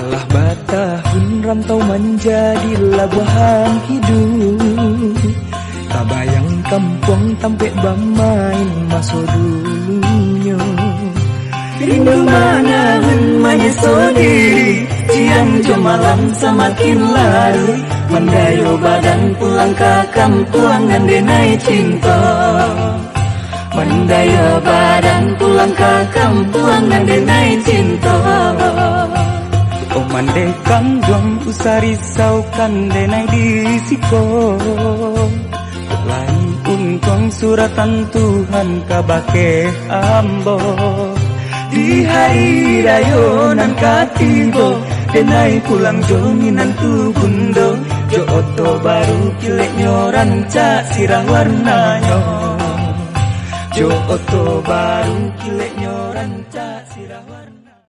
Alah batahun rantau menjadi labuhan hidup. Tak bayang kampung tampek bermain masa dulunya. Rindu manahan menyesali, siang jam malam semakin larut. Mendayo badan pulang ke kampung ngandenai cinta. Mendayo badan pulang ke kampung ngandenai cinta. Oh mandekan dong usah risau kan denai di siko. Lain untung suratan Tuhan kabake ambo. Di hari rayo nan katibo denai pulang jonginan tu bundo. Jo oto baru kilek nyoran cak sirah warnanya. Jo oto baru kilek nyoran cak